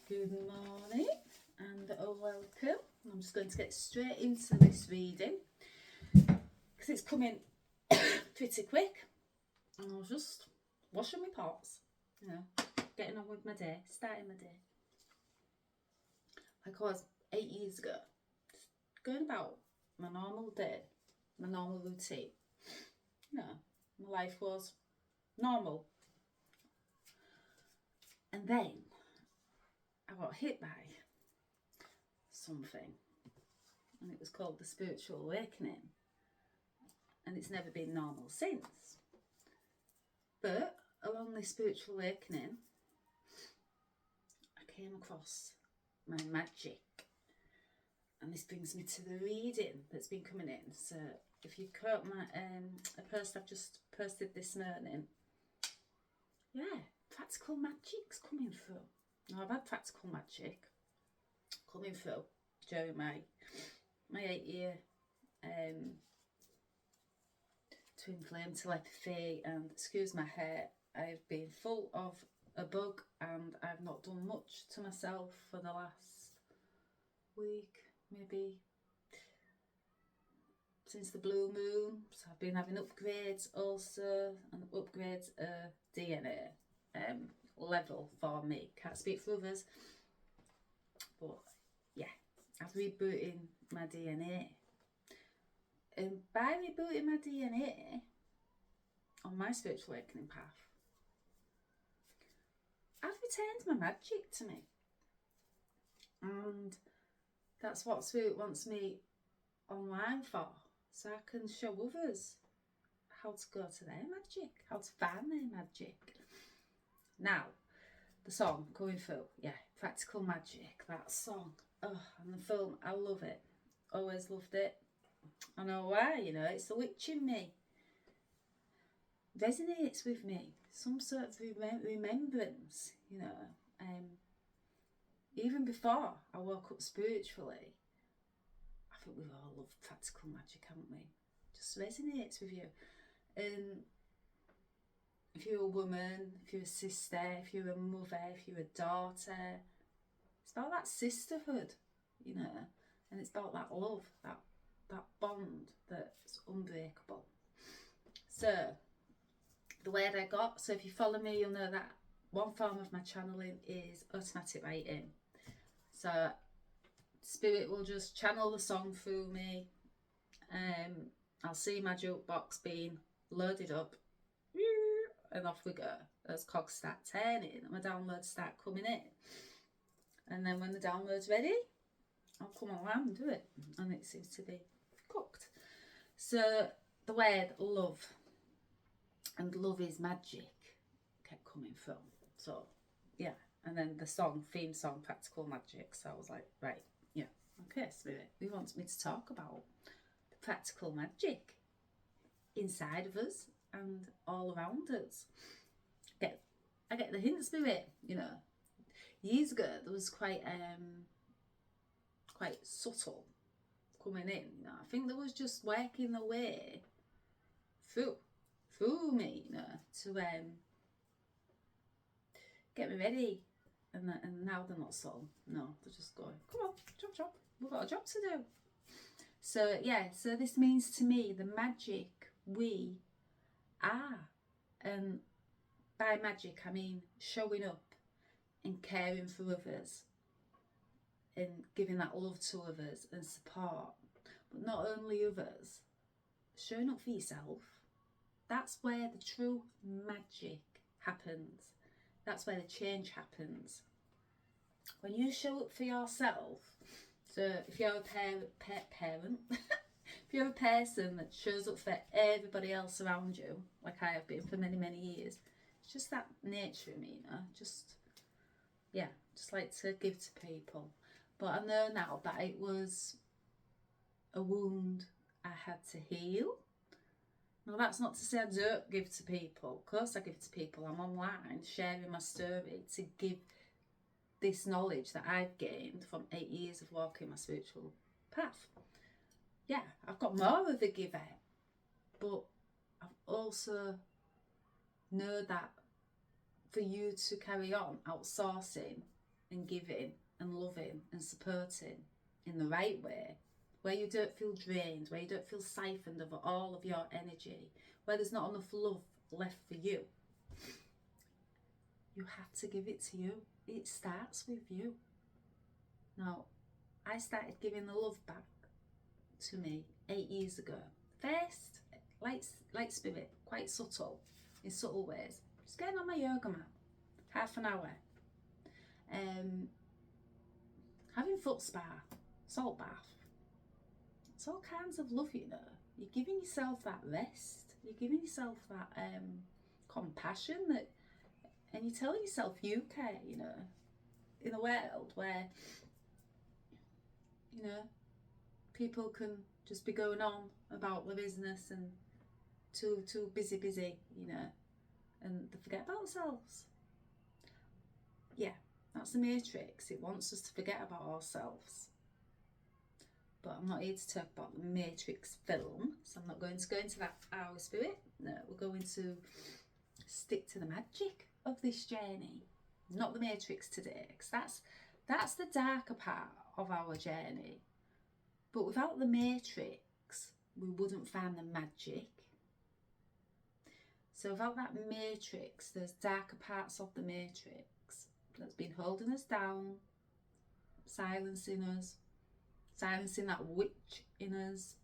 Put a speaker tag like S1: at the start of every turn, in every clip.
S1: Good morning and welcome. I'm just going to get straight into this reading because it's coming pretty quick, and I was just washing my pots, getting on with my day, starting my day like I was 8 years ago, just going about my normal day, my normal routine. My life was normal, and then I got hit by something, and it was called the spiritual awakening, and it's never been normal since. But along this spiritual awakening, I came across my magic, and this brings me to the reading that's been coming in. So if you caught my a post I've just posted this morning, practical magic's coming through. Now, I've had practical magic coming through during my 8-year twin flame telepathy, and excuse my hair, I've been full of a bug and I've not done much to myself for the last week, maybe since the blue moon. So I've been having upgrades also, and upgrades DNA level for me. Can't speak for others, but yeah, I've rebooting my DNA. And by rebooting my DNA on my spiritual awakening path, I've returned my magic to me. And that's what Spirit wants me online for, so I can show others how to go to their magic, how to find their magic. Now, the song going through, Practical Magic, that song. Oh, and the film, I love it. Always loved it. I know why, it's the witch in me. Resonates with me. Some sort of remembrance, Even before I woke up spiritually, I think we've all loved practical magic, haven't we? Just resonates with you. And if you're a woman, if you're a sister, if you're a mother, if you're a daughter, it's about that sisterhood, and it's about that love, that bond that's unbreakable. So the word I got, so if you follow me, you'll know that one form of my channeling is automatic writing. So Spirit will just channel the song through me. I'll see my jukebox being loaded up, and off we go as cogs start turning and my downloads start coming in. And then when the download's ready, I'll come online and do it, and it seems to be cooked. So the word love and love is magic kept coming from. So and then the theme song, Practical Magic. So I was like, right, okay, Spirit, we want me to talk about the practical magic inside of us and all around us. I get the hint, Spirit. Years ago there was quite subtle coming in. I think there was just working the way through me, to get me ready. And now they're not subtle. No, they're just going, come on, chop, we've got a job to do. So so this means to me the magic we are. And by magic I mean showing up and caring for others and giving that love to others and support. But not only others, showing up for yourself. That's where the true magic happens. That's where the change happens. When you show up for yourself. So if you're a parent, if you're a person that shows up for everybody else around you, like I have been for many, many years, it's just that nature in me, just like to give to people. But I know now that it was a wound I had to heal. Now, that's not to say I don't give to people. Of course I give to people. I'm online sharing my story to give this knowledge that I've gained from 8 years of walking my spiritual path. I've got more of a giver, but I've also know that for you to carry on outsourcing and giving and loving and supporting in the right way, where you don't feel drained, where you don't feel siphoned of all of your energy, where there's not enough love left for you, you have to give it to you. It starts with you. Now, I started giving the love back to me 8 years ago. First, light spirit, quite subtle, in subtle ways. Just getting on my yoga mat, half an hour. Having foot spa, salt bath. It's all kinds of love, you know. You're giving yourself that rest. You're giving yourself that compassion, and you're telling yourself you care, you know, in a world where, you know, people can just be going on about their business and too busy, you know, and they forget about themselves. Yeah, that's the Matrix. It wants us to forget about ourselves. But I'm not here to talk about the Matrix film, so I'm not going to go into that hour spirit. No, we're going to stick to the magic of this journey, not the Matrix today, because that's the darker part of our journey. But without the Matrix, we wouldn't find the magic. So without that Matrix, there's darker parts of the Matrix that's been holding us down, silencing us, silencing that witch in us,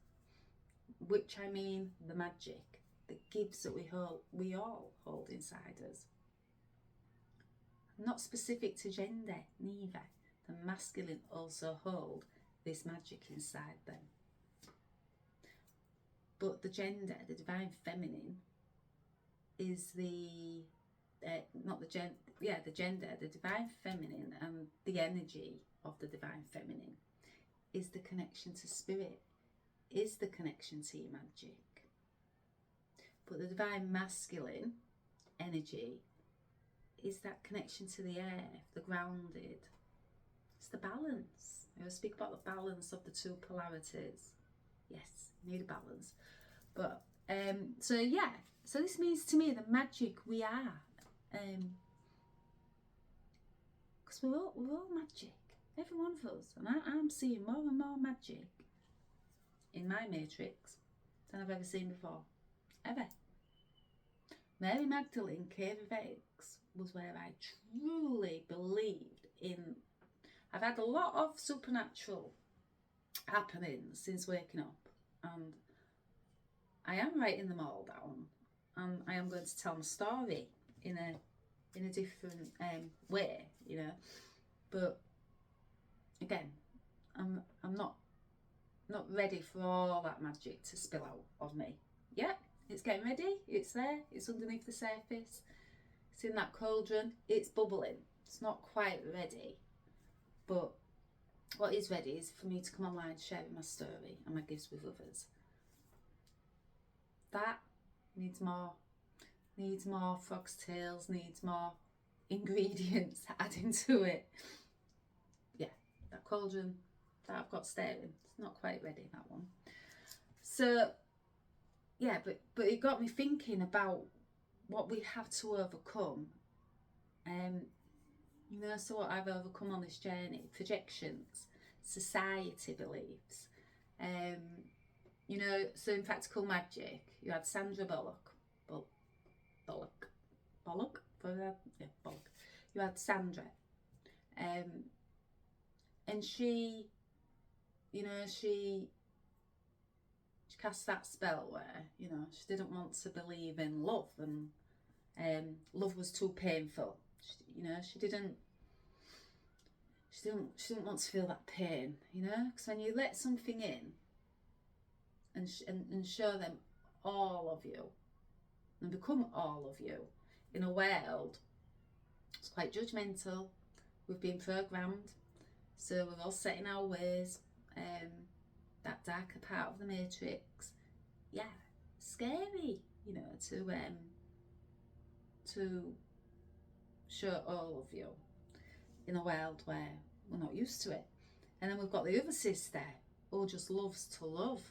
S1: which I mean the magic, the gifts that we all hold inside us. Not specific to gender, neither. The masculine also hold this magic inside them. But the gender, the divine feminine, is the gender, the divine feminine, and the energy of the divine feminine is the connection to spirit, is the connection to your magic. But the divine masculine energy is that connection to the earth, the grounded. It's the balance. I always speak about the balance of the two polarities. Yes, you need a balance. But so this means to me the magic we are. Because we're all magic. Every one of us. And I'm seeing more and more magic in my matrix than I've ever seen before. Ever. Mary Magdalene, Cave of Eggs, was where I truly believed in. I've had a lot of supernatural happenings since waking up, and I am writing them all down, and I am going to tell my story in a different way, you know. But again, I'm not ready for all that magic to spill out of me. Yep, it's getting ready. It's there. It's underneath the surface. It's in that cauldron. It's bubbling. It's not quite ready. But what is ready is for me to come online sharing my story and my gifts with others. That needs more frog's tails, needs more ingredients adding to it. Yeah, that cauldron that I've got staring, it's not quite ready, that one. So yeah, but it got me thinking about what we have to overcome. You know, so what I've overcome on this journey: projections, society beliefs. You know, so in Practical Magic, you had Sandra Bullock. You had Sandra, and she, you know, she cast that spell where, you know, she didn't want to believe in love, and love was too painful. She didn't want to feel that pain, you know, because when you let something in and show them all of you and become all of you in a world, it's quite judgmental. We've been programmed, so we're all set in our ways. That darker part of the matrix, yeah, scary, you know, to show all of you in a world where we're not used to it. And then we've got the other sister who just loves to love,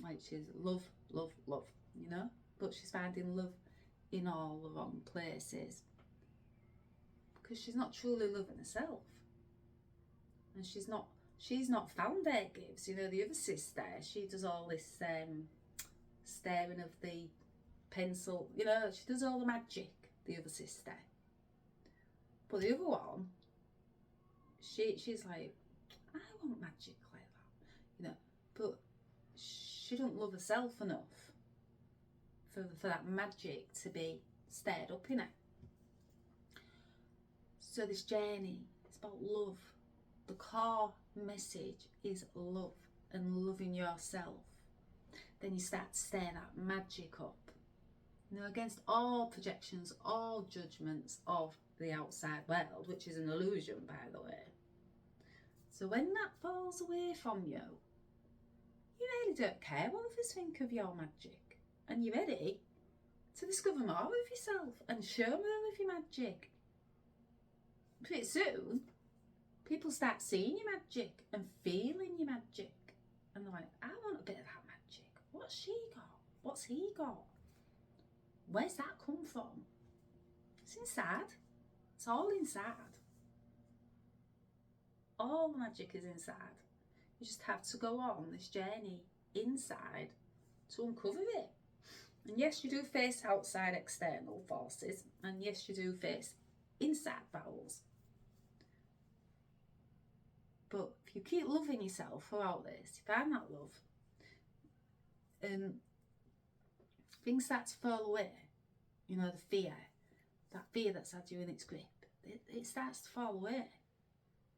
S1: like she's love, you know, but she's finding love in all the wrong places because she's not truly loving herself. and she's not found their gifts. You know, the other sister, she does all this staring of the pencil. You know, she does all the magic. The other sister, but the other one, she's like, I want magic like that, you know, but she don't love herself enough for that magic to be stirred up in her. So this journey is about love. The core message is love and loving yourself. Then you start to stir that magic up, you know, against all projections, all judgments of the outside world, which is an illusion, by the way. So when that falls away from you, you really don't care what others think of your magic, and you're ready to discover more of yourself and show more of your magic. Pretty soon, people start seeing your magic and feeling your magic, and they're like, I want a bit of that magic. What's she got? What's he got? Where's that come from? It's inside. It's all inside. All the magic is inside. You just have to go on this journey inside to uncover it. And yes, you do face outside external forces, and yes, you do face inside battles. But if you keep loving yourself throughout this, you find that love, and things start to fall away. You know, the fear, that fear that's had you in its grip, it starts to fall away.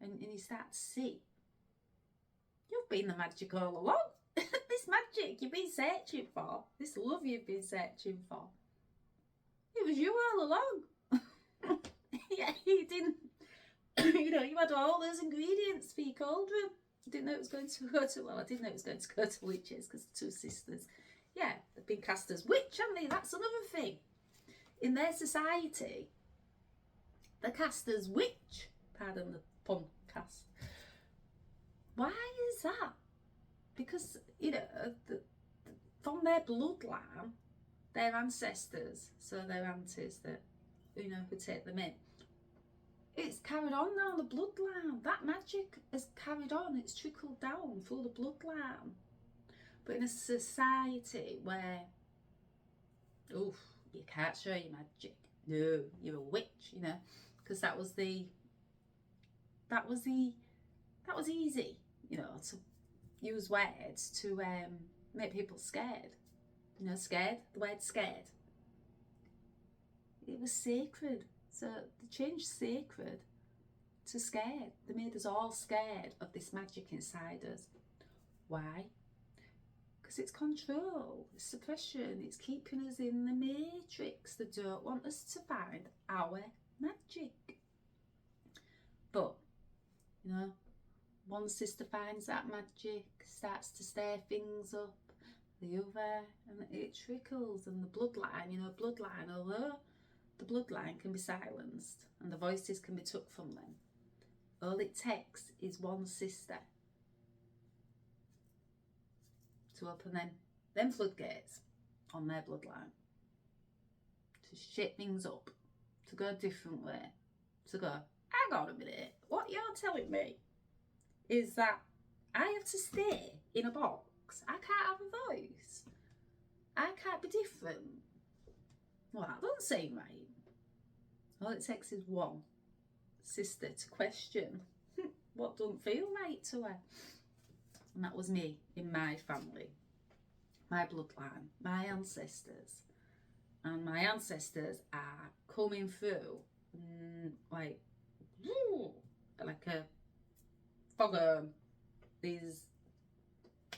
S1: And you start to see, you've been the magic all along. This magic you've been searching for, this love you've been searching for, it was you all along. Yeah, you didn't, you know, you had all those ingredients for your cauldron. You didn't know it was going to go to, well, I didn't know it was going to go to witches, because the two sisters, yeah, they've been cast as witch, haven't they? That's another thing. In their society, they're cast as witch. Pardon the pun, cast. Why is that? Because, you know, from their bloodline, their ancestors, so their aunties that, you know, who take them in, it's carried on now, the bloodline. That magic has carried on, it's trickled down through the bloodline. But in a society where, oof, you can't show your magic. No, you're a witch, you know, because that was easy, you know, to use words to make people scared. You know, scared, the word scared. It was sacred. So they changed sacred to scared. They made us all scared of this magic inside us. Why? Because it's control, it's suppression, it's keeping us in the matrix. They don't want us to find our magic. But, you know, one sister finds that magic, starts to stir things up, the other, and it trickles. And the bloodline, you know, bloodline, although the bloodline can be silenced and the voices can be took from them, all it takes is one sister to open them floodgates on their bloodline, to shake things up, to go a different way, to go, hang on a minute, what you're telling me is that I have to stay in a box, I can't have a voice, I can't be different. Well, that doesn't seem right. All it takes is one sister to question what doesn't feel right to her. And that was me in my family, my bloodline, my ancestors. And my ancestors are coming through like a foghorn. These,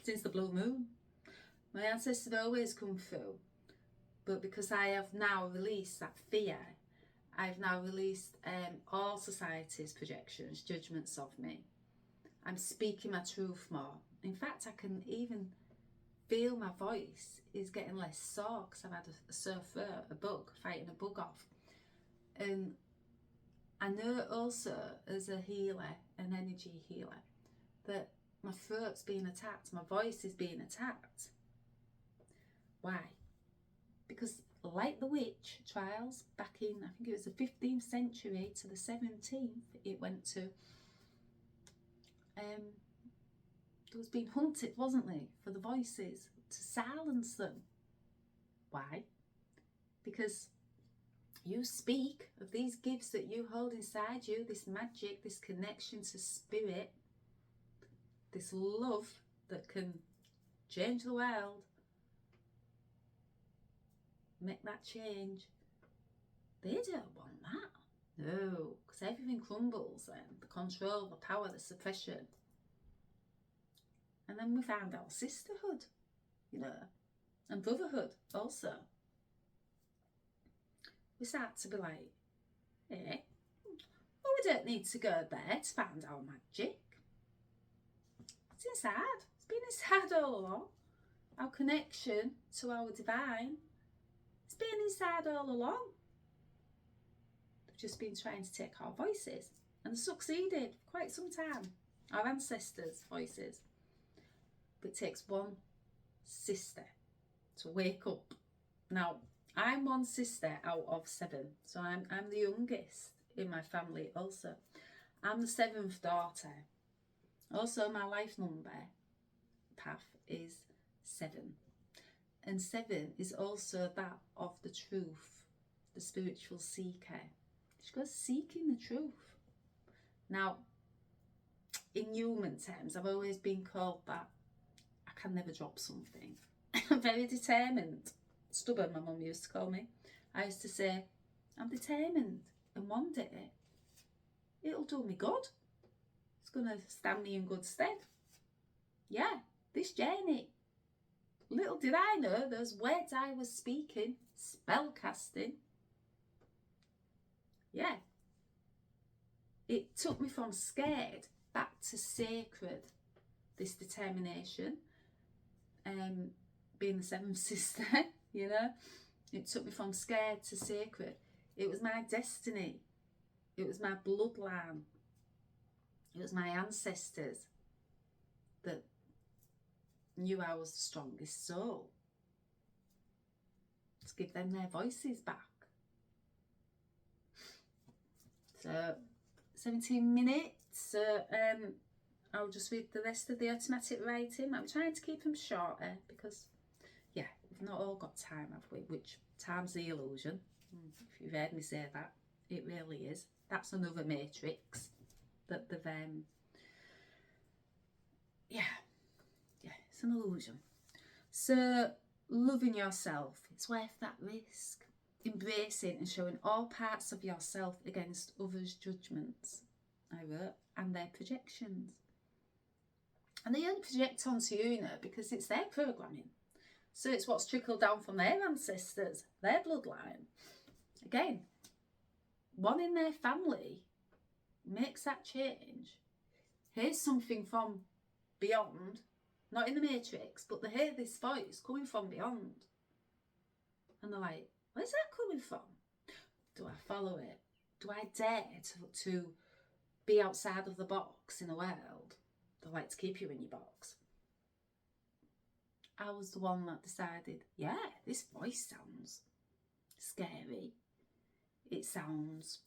S1: since the blue moon, my ancestors always come through. But because I have now released that fear, I've now released all society's projections, judgments of me. I'm speaking my truth more. In fact, I can even feel my voice is getting less sore because I've had a sore throat, a bug, fighting a bug off. And I know also as a healer, an energy healer, that my throat's being attacked, my voice is being attacked. Why? Because like the witch trials back in, I think it was the 15th century to the 17th, it went to, There was being hunted, wasn't they, for the voices, to silence them. Why? Because you speak of these gifts that you hold inside you, this magic, this connection to spirit, this love that can change the world, make that change. They don't want that. No, because everything crumbles then. The control, the power, the suppression. And then we found our sisterhood, you know, and brotherhood also. We start to be like, well, we don't need to go there to find our magic. It's inside. It's been inside all along. Our connection to our divine, it's been inside all along. They've just been trying to take our voices, and succeeded for quite some time. Our ancestors' voices. But it takes one sister to wake up. Now, I'm one sister out of 7, so I'm the youngest in my family also. I'm the 7th daughter. Also, my life number path is 7. And 7 is also that of the truth, the spiritual seeker. She goes seeking the truth. Now, in human terms, I've always been called that. I can never drop something. I'm very determined. Stubborn, my mum used to call me. I used to say, I'm determined, and one day it'll do me good. It's going to stand me in good stead. Yeah, this journey. Little did I know those words I was speaking, spell casting. Yeah. It took me from scared back to sacred, this determination. Being the 7th sister, you know, it took me from scared to sacred. It was my destiny. It was my bloodline. It was my ancestors that knew I was the strongest soul. To give them their voices back. So, 17 minutes. So, I'll just read the rest of the automatic writing. I'm trying to keep them shorter because, yeah, we've not all got time, have we? Which time's the illusion. If you've heard me say that, it really is. That's another matrix that they've, yeah, it's an illusion. So, loving yourself, it's worth that risk. Embracing and showing all parts of yourself against others' judgments, I wrote, and their projections. And they only project onto you, you know, because it's their programming. So it's what's trickled down from their ancestors, their bloodline. Again, one in their family makes that change. Here's something from beyond, not in the matrix, but they hear this voice coming from beyond. And they're like, where's that coming from? Do I follow it? Do I dare to be outside of the box in the world? They like to keep you in your box. I was the one that decided, yeah, this voice sounds scary. It sounds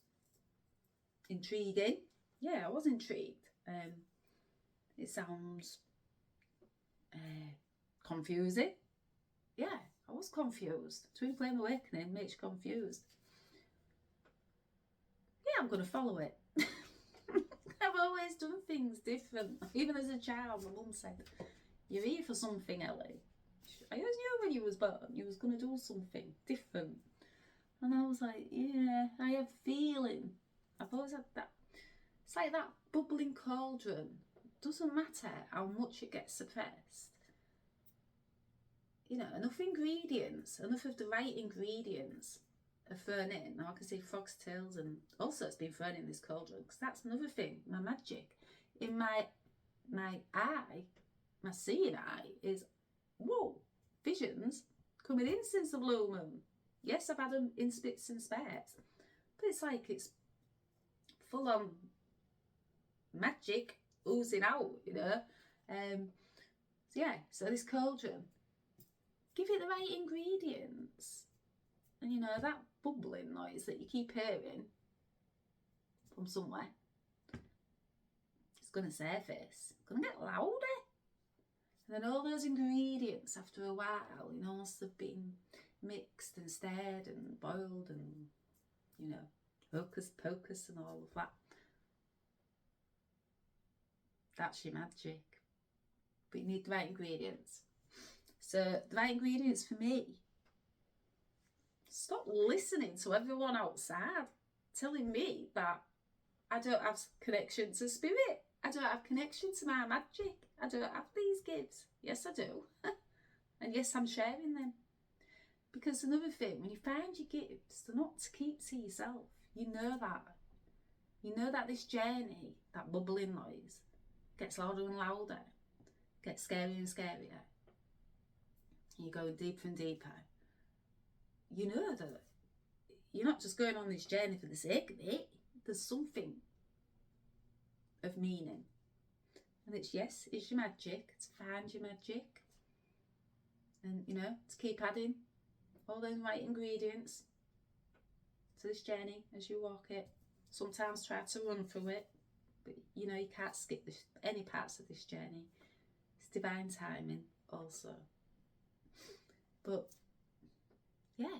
S1: intriguing. Yeah, I was intrigued. It sounds confusing. Yeah, I was confused. Twin Flame Awakening makes you confused. Yeah, I'm going to follow it. I've always done things different. Even as a child, my mum said, you're here for something, Ellie. I always knew when you was born you was going to do something different. And I was like, yeah, I have feeling. I've always had that. It's like that bubbling cauldron. It doesn't matter how much it gets suppressed. You know, enough ingredients, enough of the right ingredients are thrown in. Now I can see frog's tails, and also it's been thrown in this cauldron, because that's another thing, my magic. In my eye, my seeing eye is, whoa, visions coming in since the blue moon. Yes, I've had them in spits and spats, but it's like it's full on magic oozing out, you know. So yeah, so this cauldron, give it the right ingredients, and you know that bubbling noise that you keep hearing from somewhere, it's going to surface, going to get louder. And then all those ingredients, after a while, you know, once they've been mixed and stirred and boiled and, you know, hocus pocus and all of that, that's your magic. But you need the right ingredients. So the right ingredients for me, stop listening to everyone outside telling me that I don't have connection to spirit. I don't have connection to my magic. I don't have these gifts. Yes, I do. And yes, I'm sharing them. Because another thing, when you find your gifts, they're not to keep to yourself. You know that. You know that this journey, that bubbling noise, gets louder and louder, gets scarier and scarier. You're going deeper and deeper. You know that you're not just going on this journey for the sake of it. There's something of meaning. And it's, yes, it's your magic, to find your magic. And, you know, to keep adding all those right ingredients to this journey as you walk it. Sometimes try to run through it, but, you know, you can't skip any parts of this journey. It's divine timing also. But, yeah,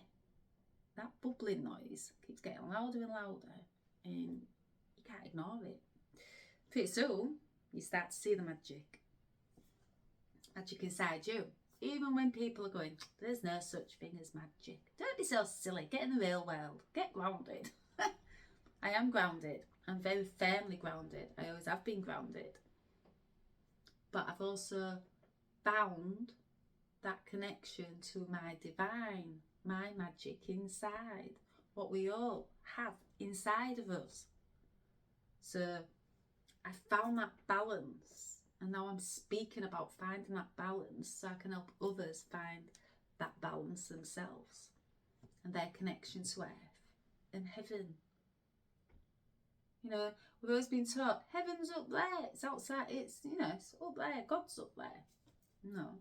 S1: that bubbling noise keeps getting louder and louder, and you can't ignore it. Pretty soon, you start to see the magic inside you. Even when people are going, there's no such thing as magic. Don't be so silly. Get in the real world. Get grounded. I am grounded. I'm very firmly grounded. I always have been grounded. But I've also found that connection to my divine, my magic inside. What we all have inside of us. So I found that balance, and now I'm speaking about finding that balance so I can help others find that balance themselves and their connection to earth and heaven. You know, we've always been taught heaven's up there, it's outside, it's, you know, it's up there, God's up there. No.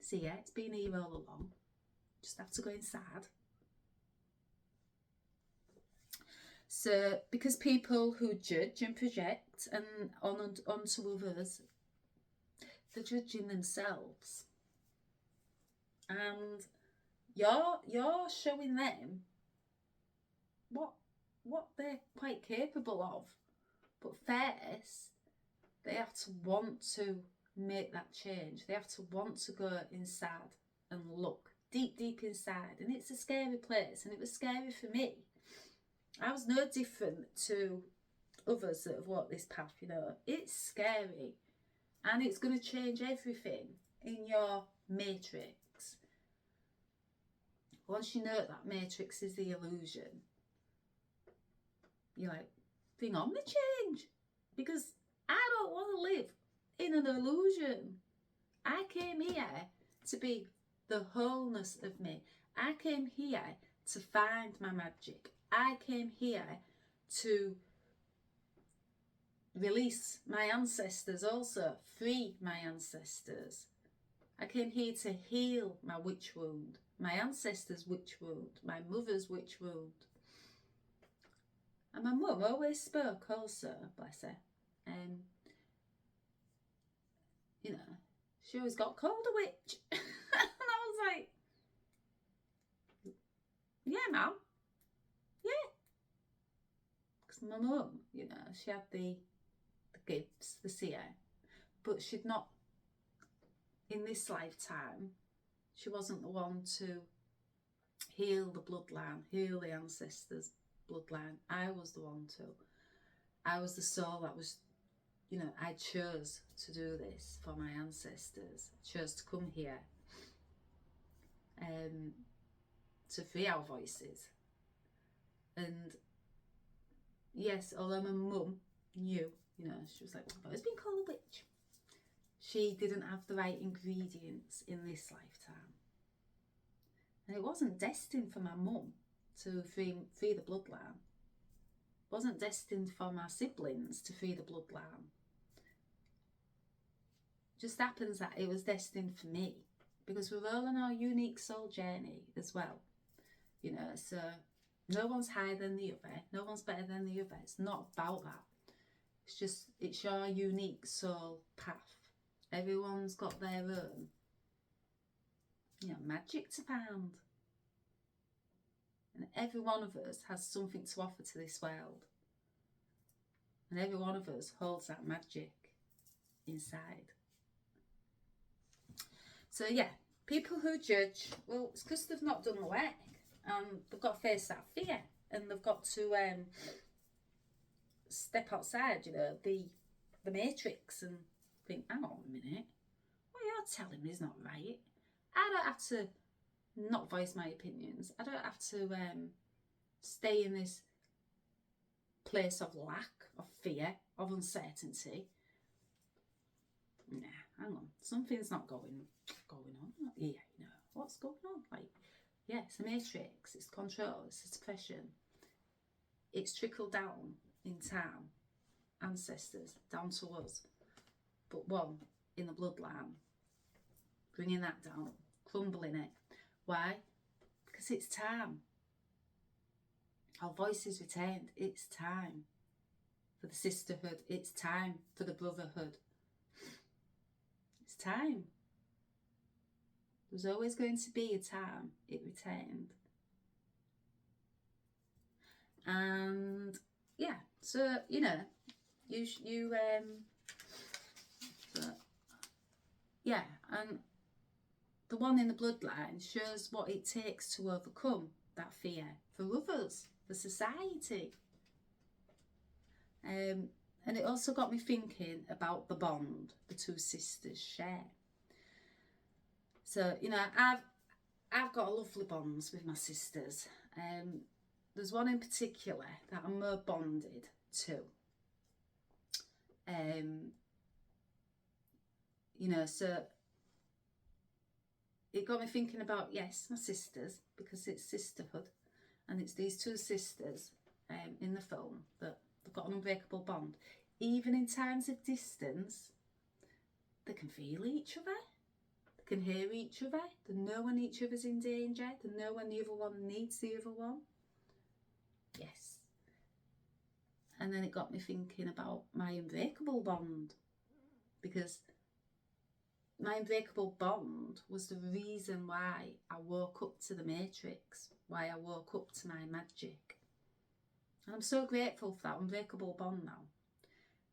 S1: See, yeah, it's been here all along. Just have to go inside. So, because people who judge and project and onto others, they're judging themselves, and you're showing them what they're quite capable of. But first, they have to want to make that change. They have to want to go inside and look deep inside, and it's a scary place, and it was scary for me. I was no different to others that have walked this path, you know. It's scary, and it's going to change everything in your matrix. Once you know that matrix is the illusion, you're like, bring on the change, because I don't want to live in an illusion. I came here to be the wholeness of me. I came here to find my magic. I came here to release my ancestors also, free my ancestors. I came here to heal my witch wound, my ancestors' witch wound, my mother's witch wound. And my mum always spoke also, bless her. You know, she always got called a witch. And I was like, yeah, ma'am. Yeah. Because my mum, you know, she had the gifts, the seer, but she'd not, in this lifetime, she wasn't the one to heal the bloodline, heal the ancestors' bloodline. I was the one to. I was the soul that was, you know, I chose to do this for my ancestors. I chose to come here to free our voices. And yes, although my mum knew, you know, she was like, I've always been called a witch. She didn't have the right ingredients in this lifetime. And it wasn't destined for my mum to free the bloodline. It wasn't destined for my siblings to free the bloodline. It just happens that it was destined for me, because we're all on our unique soul journey as well. You know, so no one's higher than the other. No one's better than the other. It's not about that. It's your unique soul path. Everyone's got their own, magic to find. And every one of us has something to offer to this world. And every one of us holds that magic inside. So yeah, people who judge, well, it's because they've not done the work. They've got to face that fear. And they've got to step outside, the matrix and think, hang on a minute, what you're telling me is not right. I don't have to not voice my opinions. I don't have to stay in this place of lack, of fear, of uncertainty. Nah, hang on, something's not going on here. What's going on? Like, yeah, it's a matrix, it's control, it's suppression. It's trickled down in time, ancestors, down to us. But one in the bloodline, bringing that down, crumbling it. Why? Because it's time. Our voice is retained. It's time for the sisterhood. It's time for the brotherhood. It's time. There's always going to be a time it retained. And yeah, so yeah, and the one in the bloodline shows what it takes to overcome that fear for others, for society. And it also got me thinking about the bond the two sisters share. So, I've got a lovely bonds with my sisters. There's one in particular that I'm more bonded to. So it got me thinking about, yes, my sisters, because it's sisterhood. And it's these two sisters in the film that they've got an unbreakable bond. Even in times of distance, they can feel each other. They can hear each other. They know when each other's in danger. They know when the other one needs the other one. Yes. And then it got me thinking about my unbreakable bond. Because my unbreakable bond was the reason why I woke up to the matrix. Why I woke up to my magic. And I'm so grateful for that unbreakable bond now.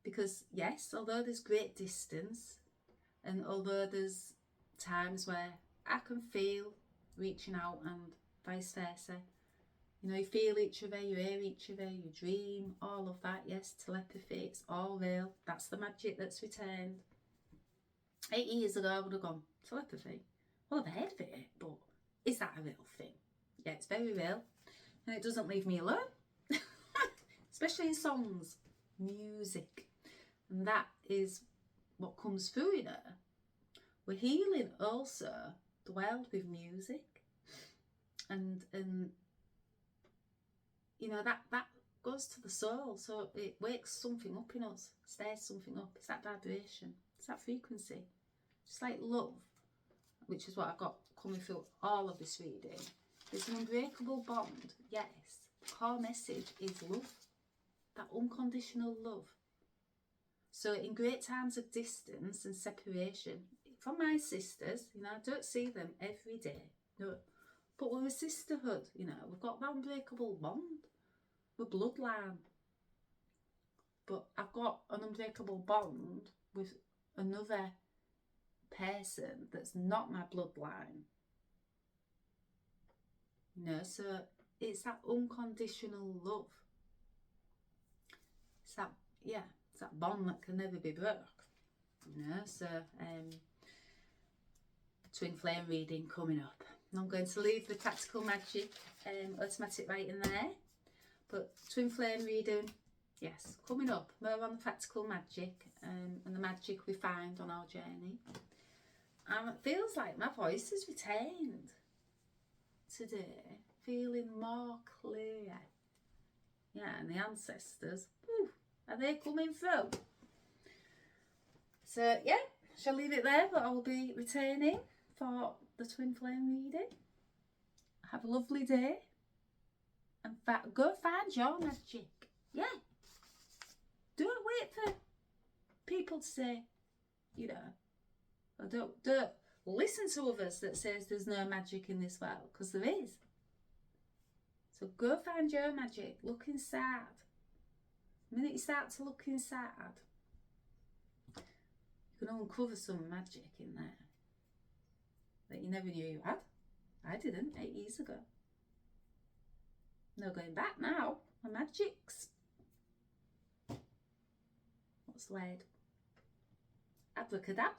S1: Because yes, although there's great distance, and although there's times where I can feel reaching out and vice versa, you feel each other, you hear each other, you dream, all of that, yes, telepathy, it's all real. That's the magic that's returned. 8 years ago I would have gone, telepathy? Well, I've heard of it, but is that a real thing? Yeah, it's very real. And it doesn't leave me alone. Especially in songs, music. And that is what comes through, We're healing also the world with music. And that goes to the soul. So it wakes something up in us, stirs something up. It's that vibration, it's that frequency. Just like love, which is what I've got coming through all of this reading. It's an unbreakable bond, yes. The core message is love. That unconditional love. So in great times of distance and separation, from my sisters, I don't see them every day, no, but we're a sisterhood, we've got that unbreakable bond, we're bloodline. But I've got an unbreakable bond with another person that's not my bloodline. So it's that unconditional love. It's that bond that can never be broke. So twin flame reading coming up. And I'm going to leave the practical magic automatic writing there. But twin flame reading, yes, coming up. More on the practical magic and the magic we find on our journey. And it feels like my voice is retained today. Feeling more clear. Yeah, and the ancestors, are they coming through? So yeah, shall leave it there, but I will be returning for the twin flame reading. Have a lovely day and go find your magic. Yeah. Don't wait for people to say, you know, or don't listen to others that says there's no magic in this world, because there is. So go find your magic. Look inside. The minute you start to look inside, you can uncover some magic in there that you never knew you had. I didn't 8 years ago. No going back now. My magic's. What's the word? Abracadabra.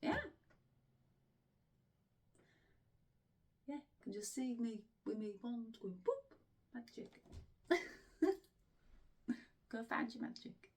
S1: Yeah. Yeah, you can just see me with me wand going boop. Magic. Go find your magic.